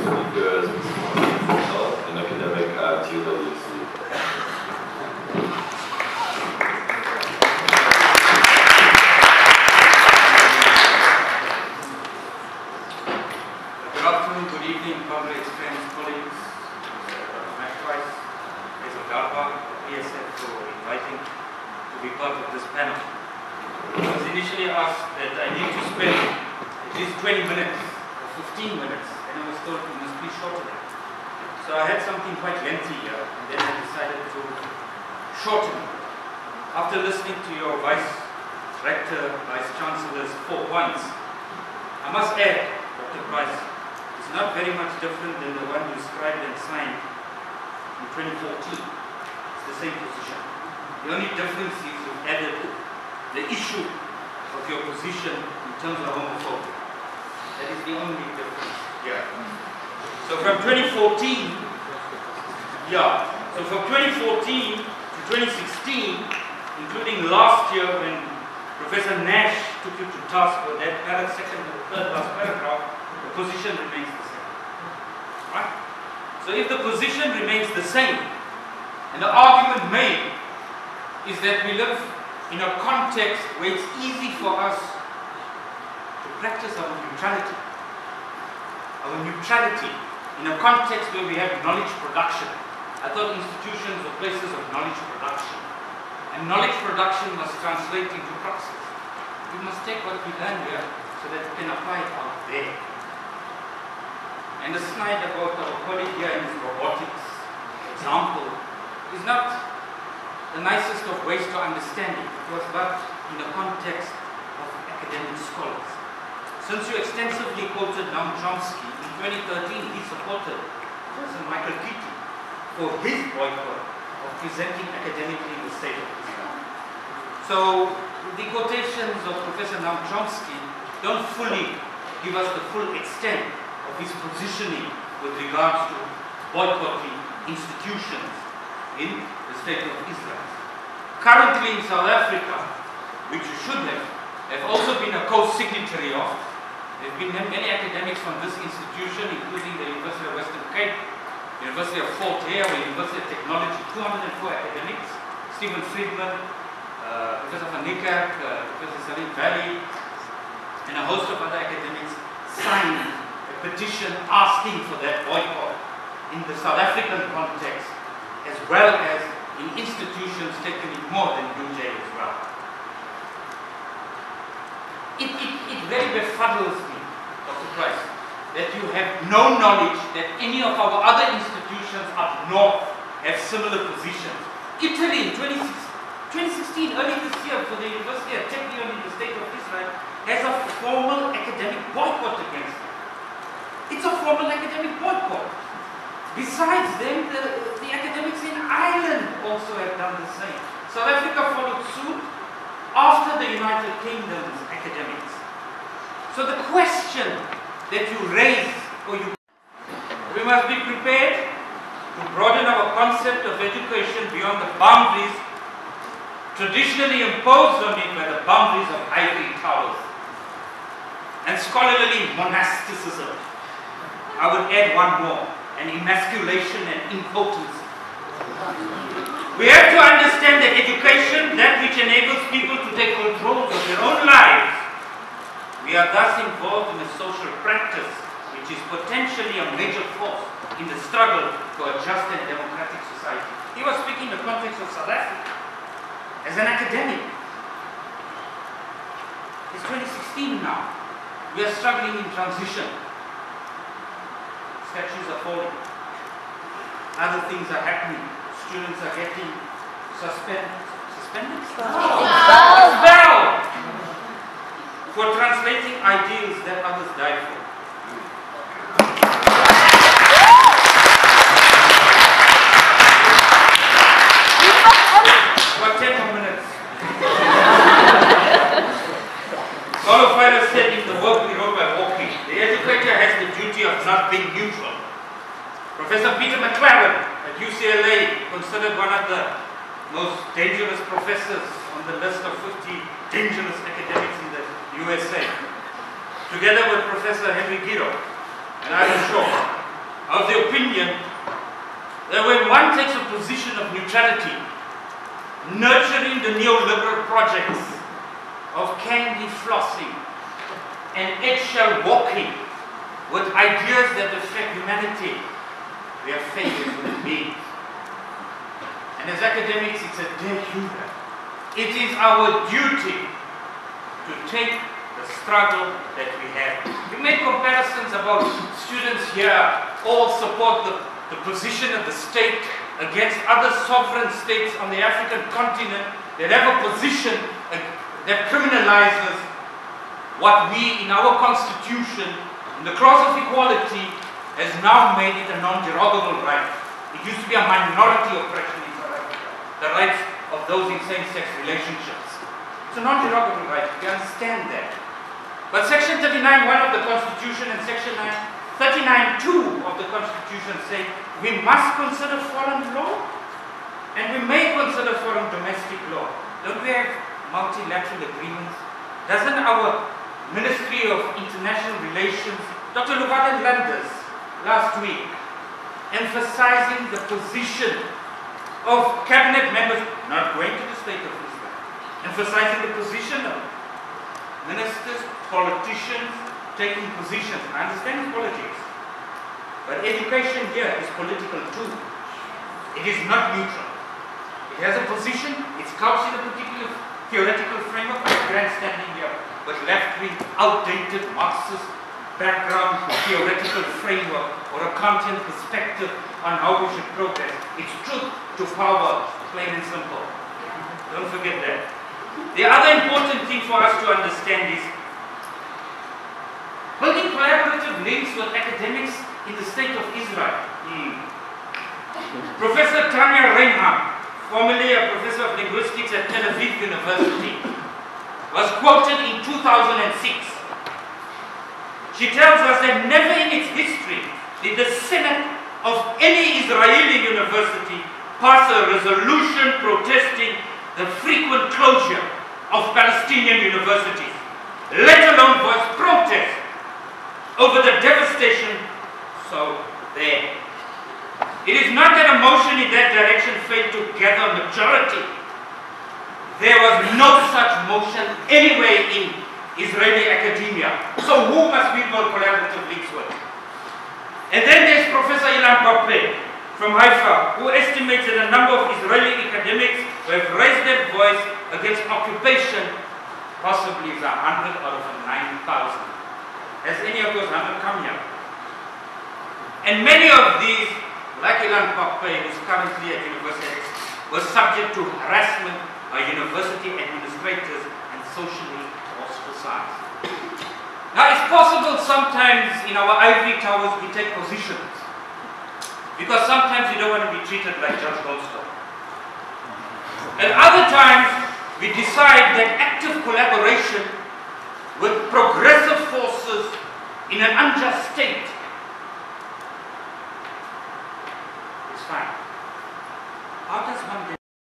speakers, an academic at UWC. Good afternoon, good evening, comrades, friends, colleagues. Matt Price, Professor Garba, PSF for inviting to be part of this panel. I was initially asked that I need to spend at least 20 minutes or 15 minutes, and I was told it must be shorter than that. So I had something quite lengthy here, and then I decided to shorten it. After listening to your Vice Rector, Vice Chancellor's 4 points, I must add, Dr. Price, it's not very much different than the one you scribed and signed in 2014. It's the same position. The only difference is you've added the issue of your position in terms of homophobia. That is the only difference. Yeah. So from 2014, so from 2014 to 2016, including last year when Professor Nash took you to task for that second or third last paragraph, the position remains the same. Right? So if the position remains the same, and the argument made is that we live in a context where it's easy for us to practice our neutrality. Our neutrality in a context where we have knowledge production. I thought institutions were places of knowledge production. And knowledge production must translate into praxis. We must take what we learn here so that we can apply it out there. And the slide about our colleague here in his robotics example is not the nicest of ways to understand it. It was but in the context of academic scholars. Since you extensively quoted Noam Chomsky, in 2013 he supported Professor Michael Keating for his boycott of presenting academically the state of Islam. So the quotations of Professor Noam Chomsky don't fully give us the full extent of his positioning with regards to boycotting institutions in the state of Israel. Currently in South Africa, which you should have also been a co-signatory of. There have been many academics from this institution, including the University of Western Cape, University of Fort Hare, or University of Technology, 204 academics, Stephen Friedman, Professor Van Niekerk, Professor Salim Valley, and a host of other academics signed a petition asking for that boycott in the South African context, as well as in institutions taken it more than UJ as well. It very befuddles me, Dr. Price, that you have no knowledge that any of our other institutions up north have similar positions. Italy in 2016, early this year, for the University of Technion in the state of Israel, has a formal academic boycott against it. It's a formal academic boycott. Besides them, the academics in Ireland also have done the same. South Africa followed suit after the United Kingdom's academics. So the question that you raise, we must be prepared to broaden our concept of education beyond the boundaries traditionally imposed on it by the boundaries of ivory towers and scholarly monasticism. I would add one more, and emasculation and impotency. We have to understand that education, that which enables people to take control of their own lives, we are thus involved in a social practice which is potentially a major force in the struggle for a just and democratic society. He was speaking in the context of South Africa. As an academic, it's 2016 now. We are struggling in transition. Statues are falling. Other things are happening. Students are getting suspended? Expelled for translating ideals that others died for. About 10 more minutes. Paulo Freire said in the work we wrote by Walking, the educator has the duty of not being neutral. Professor Peter McLaren at UCLA, considered one of the most dangerous professors on the list of 50 dangerous academics in the USA, together with Professor Henry Giro and Ivan Shaw, of the opinion that when one takes a position of neutrality, nurturing the neoliberal projects of candy flossing and eggshell walking with ideas that affect humanity, we are failures human beings. And as academics, it's a dear humor. It is our duty to take the struggle that we have. We make comparisons about students here all support the position of the state against other sovereign states on the African continent that have a position that criminalizes what we in our constitution, in the clause of equality, has now made it a non-derogable right. It used to be a minority oppression in South Africa, the rights of those in same-sex relationships. It's a non-derogable right, we understand that. But Section 39.1 of the Constitution and Section 39.2 of the Constitution say we must consider foreign law and we may consider foreign domestic law. Don't we have multilateral agreements? Doesn't our Ministry of International Relations, Dr. Luvata Landers, last week, emphasizing the position of cabinet members, not going to the state of Israel, emphasizing the position of ministers, politicians, taking positions. I understand politics, but education here is political too. It is not neutral. It has a position, it's couched in a particular theoretical framework, like grandstanding here, but left-wing, outdated Marxist background, theoretical framework, or a content perspective on how we should progress. It's truth to power, plain and simple. Don't forget that. The other important thing for us to understand is building collaborative links with academics in the state of Israel. Professor Tanya Reinhard, formerly a professor of linguistics at Tel Aviv University, was quoted in 2006. She tells us that never in its history did the Senate of any Israeli university pass a resolution protesting the frequent closure of Palestinian universities, let alone voice protest over the devastation. So there. It is not that a motion in that direction failed to gather a majority. There was no such motion anywhere in Israeli academia. So who must we build collaborative links with? And then there's Professor Ilan Pape from Haifa, who estimates that a number of Israeli academics who have raised their voice against occupation possibly is 100 out of 9,000. Has any of those 100 come here? And many of these, like Ilan Pape, who's currently at university, were subject to harassment by university administrators and socially ostracized. Now it's possible sometimes in our ivory towers we take positions because sometimes we don't want to be treated like Judge Goldstone. At other times we decide that active collaboration with progressive forces in an unjust state